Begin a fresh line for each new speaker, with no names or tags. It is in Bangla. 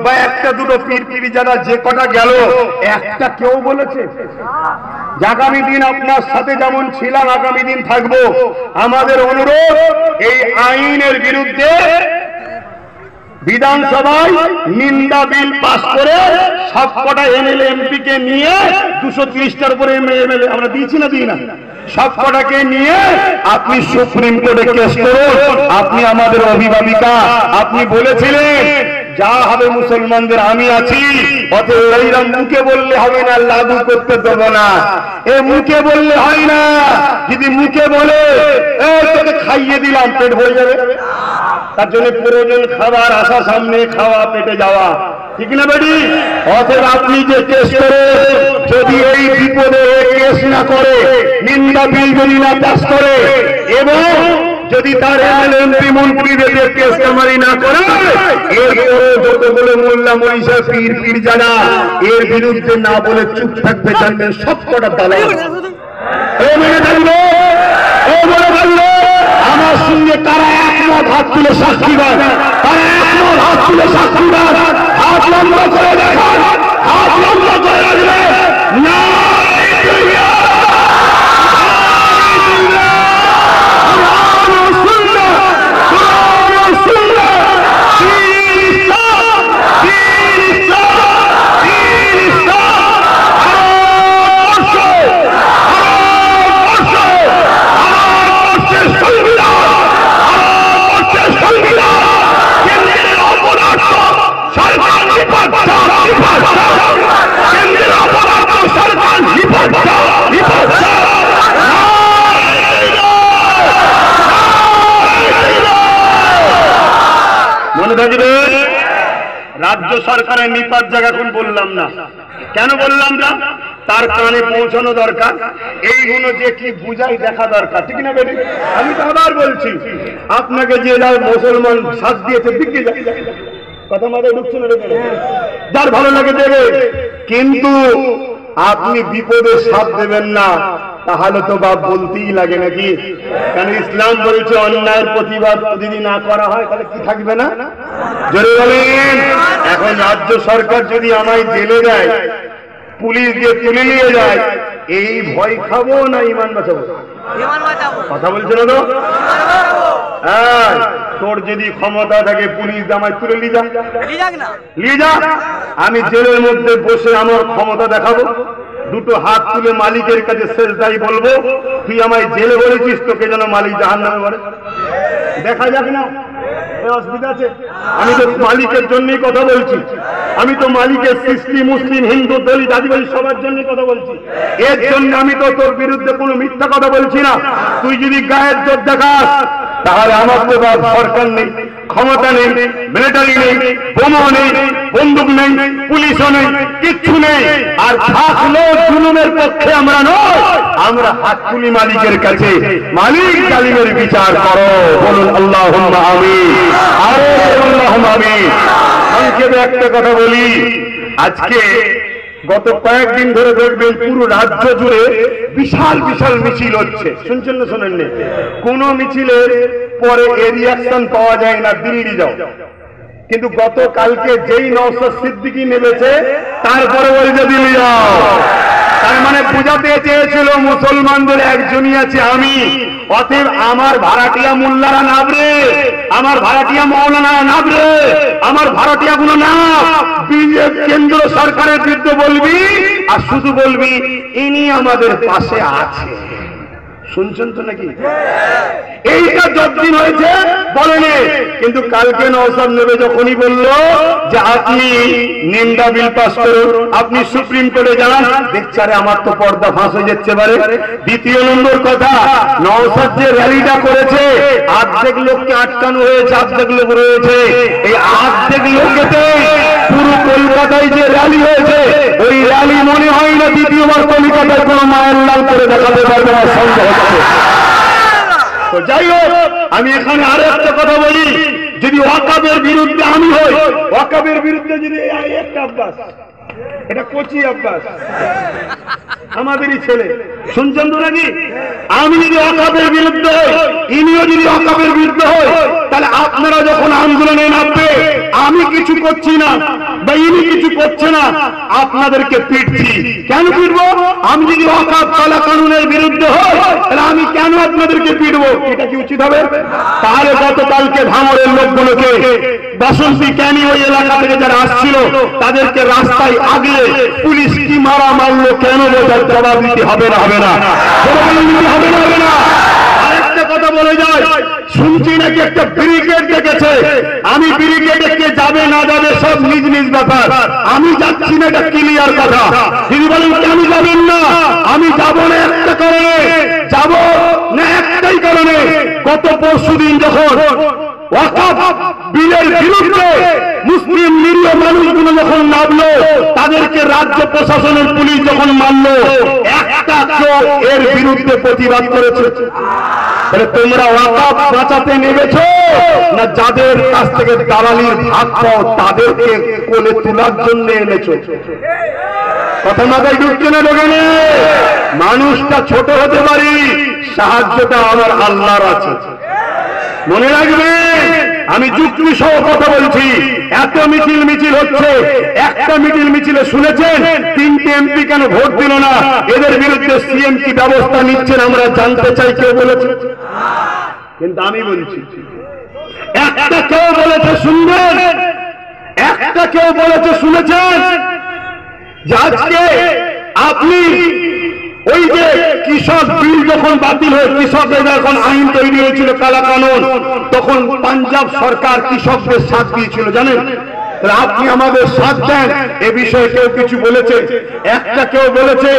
বা একটা দুটো পীর পীরজাদা যে কটা গেল, একটা কেউ বলেছে আগামী দিন আপনার সাথে যেমন ছিলাম আগামী দিন থাকবো। আমাদের অনুরোধ, এই আইনের বিরুদ্ধে বিধানসভায় নিন্দা বিল পাস করে সবকটা এমএলএ এমপি কে নিয়ে 230টার উপরে এমএলএ আমরা দিয়েছি না দিই না, সবকটাকে নিয়ে আপনি সুপ্রিম কোর্টে কেস করুন। আপনি আমাদের অভিভাবিকা, আপনি বলেছিলেন যা হবে মুসলমানদের আমি আছি, অতএব এইরকম মুখে বললে হবে না, লাগু করতে দেব না। এ মুখে বললে হয় না, যদি মুখে বলে তোকে খাইয়ে দিলাম পেট ভরে যাবে, তার জন্য প্রয়োজন খাবার আসা, সামনে খাওয়া পেটে যাওয়া, ঠিক না বেটি? অতএব আপনি যে কেস করে, যদি এই বিপদে কেস না করে, নিন্দা বিল যদি না পাস করে, এবং যদি তার এমপি মন্ত্রীদের কেস কামারি না করে, এরপরে যতগুলো মোল্লা মনীষা পীর পীরজাদা এর বিরুদ্ধে না বলে চুপ থাকবে, জানবেন সবকটা দালাল। আমার সঙ্গে তারা একমত, হাত তুলে সাক্ষী দেন, তারা একমত, হাত তুলে সাক্ষী দেন, হাত লম্বা করে দেখান, হাত লম্বা করে রাখবে না। রাজ্য সরকারের নিপাত জায়গা এখন বললাম না, কেন বললাম না? তার কানে পৌঁছানো দরকার, এইগুলো যে কি বুঝাই দেখা দরকার, ঠিক না বেটি? আমি তো আবার বলছি, আপনাকে যে মুসলমান সাথ দিয়েছে দিকে কথা মাথায় ঢুকছে না, যার ভালো লাগে দেবে, কিন্তু আপনি বিপদে সাথ দেবেন না, তাহলে তো বাপ বলতেই লাগে নাকি? কারণ ইসলাম বলছে অন্যায়ের প্রতিবাদ যদি না করা হয় তাহলে কি থাকবে না? জোরে বলেন। এখন রাজ্য সরকার যদি আমায় জেলে দেয়, পুলিশ দিয়ে তুলে নিয়ে যায়, এই ভয় খাবো না ইমান বাঁচাবো? কথা বলছে না তো? হ্যাঁ, তোর যদি ক্ষমতা থাকে পুলিশ আমায় তুলে নিয়ে যা, আমি জেলের মধ্যে বসে আমার ক্ষমতা দেখাবো, দুটো হাত তুলে মালিকের কাছে সেজদাই বলবো, তুই আমায় জেলে বলেছিস, তোকে যেন মালিক জাহান্নামে বলে। দেখা যাক না, অসুবিধা আছে? আমি তো মালিকের জন্যই কথা বলছি, আমি তো মালিকের সৃষ্টি, মুসলিম, হিন্দু, দলিত, আদিবাসী সবার জন্য কথা বলছি। এর জন্য আমি তো তোর বিরুদ্ধে কোনো মিথ্যা কথা বলছি না। তুই যদি গায়ের জোর দেখাস, তাহলে আমার তো সরকার নেই, ক্ষমতা নেই, মিলিটারি নেই, বোমা নেই, বন্দুক নেই, পুলিশও নেই, কিচ্ছু নেই। আর থাকলেও জুলুমের পক্ষে আমরা নয়, আমরা হাত তুলি মালিকের কাছে, মালিক জালিমের বিচার করো। বলুন আল্লাহুম্মা আমিন, আরে আল্লাহুম্মা আমিন। সংক্ষেপে একটা কথা বলি, আজকে গত কয়েকদিন ধরে দেখবেন পুরো রাজ্য জুড়ে বিশাল বিশাল মিছিল হচ্ছে, শুনছেন না শোনেননি? কোন মিছিলের পরে এ রিয়াকশন পাওয়া যায় না, দিল্লি যাও। কিন্তু গতকালকে যেই নওশাদ সিদ্দিকী নেমেছে, তারপরে বলছে দিল্লি যাও। তার মানে বুঝাতে চেয়েছিল মুসলমানদের একজনই আছে আমি, অতএব আমার ভাড়াটিয়া মোল্লারা নাবরে, আমার ভাড়াটিয়া মৌলানা নাবরে, আমার ভাড়াটিয়া গুলো না, বিজেপি কেন্দ্র সরকারের বিরুদ্ধে বলবি, আর শুধু বলবি ইনি আমাদের পাশে আছে। শুনছেন তো নাকি? এইটা যতদিন হয়েছে বলেনি, কিন্তু কালকে নওশাদ নেবে যখনই বলল যে আপনি নিন্দা বিল পাস করুন, আপনি সুপ্রিম কোর্টে যান, দেখছে আরে আমার তো পর্দা ফাঁস হয়ে যাচ্ছে পারে। দ্বিতীয় নম্বর কথা, নওশাদ যে র্যালিটা করেছে, অর্ধেক লোককে আটকানো হয়েছে, অর্ধেক লোক রয়েছে, এই অর্ধেক লোকেতে পুরো কলকাতায় যে র্যালি হয়েছে, ওই র্যালি মনে হয় না দ্বিতীয়বার কলকাতায় কোনো মায়ের লাল করে দেখাতে পারবে না, সন্দেহ হচ্ছে। তো যাই হোক, আমি এখানে আরো একটা কথা বলি, যদি ওয়াকাবের বিরুদ্ধে আমি হই, ওয়াকাবের বিরুদ্ধে যদি একটা আব্বাস এটা কোচি আব্বাস, আমাদেরই ছেলে। শুনছেন তো নাকি? আমি যদি অকাপের বিরুদ্ধে হই, ইনিও যদি অকাপের বিরুদ্ধে হই, তাহলে আপনারা যখন আন্দোলনে নামবে, আমি কিছু করছি না বা ইনি কিছু করছে না, আপনাদেরকে পিটছি। কেন পিটবো? আমি যদি অকাপ কালা কানুনের বিরুদ্ধে হই, তাহলে আমি কেন আপনাদেরকে পিটবো? এটা কি উচিত হবে? তাহলে গতকালকে ভাঙড়ের লোকগুলোকে বাসন্তী ক্যানি ওই এলাকা থেকে যারা আসছিল, তাদেরকে রাস্তায় আগলে পুলিশ কি মারা মারলো, কেন বোঝার জবাব দিতে হবে না? হবে না? হবে না? হবে না? আরেকটা কথা বলে যায়, শুনছি নাকি একটা ব্রিগেড ডেকেছে। আমি ব্রিগেডে কে যাবে না যাবে সব নিজ নিজ ব্যাপার, আমি যাচ্ছি না, এটা ক্লিয়ার কথা। তিনি বলেন কেন যাবেন না? আমি যাব না একটা কারণে, যাব না একটাই কারণে, গত পরশুদিন যখন ওয়াকফ বিলের বিরুদ্ধে মুসলিম নিরীহ মানুষগুলো যখন নামলো, তাদেরকে রাজ্য প্রশাসনের পুলিশ যখন মারলো, একটা কেউ এর বিরুদ্ধে প্রতিবাদ করেছে? তোমরা ওয়াকফ বাঁচাতে নেমেছ না যাদের কাছ থেকে দালালির ভাগ পাও তাদেরকে কোলে তোলার জন্য এনেছ? কথা মাথায় ঢুকছে না? ঢোকে না? মানুষটা ছোট হতে পারি, সাহায্যটা আমার আল্লাহর আছে, মনে রাখবে। আমি যুক্তি সহ কথা বলছি। এত মিছিল হচ্ছে, একটা মিছিলে শুনেছেন 3টে এমপি কেন ভোট দিল না? এদের বিরুদ্ধে সিএম কি ব্যবস্থা নিচ্ছেন আমরা জানতে চাই। কেউ বলেছে? কিন্তু আমি বলছি, একটা কেউ বলেছে শুনবেন, একটা কেউ বলেছে শুনেছেন যে আজকে আপনি ওই যে কৃষক বিল যখন বাতিল হয়ে কৃষকদের যখন আইন তৈরি হয়েছিল কালা কানুন, তখন পাঞ্জাব সরকার কৃষকদের সাথ দিয়েছিল, জানেন? আপনি আমাদের সাথ দেন, এ বিষয়ে কেউ কিছু বলেছে? একটা কেউ বলেছে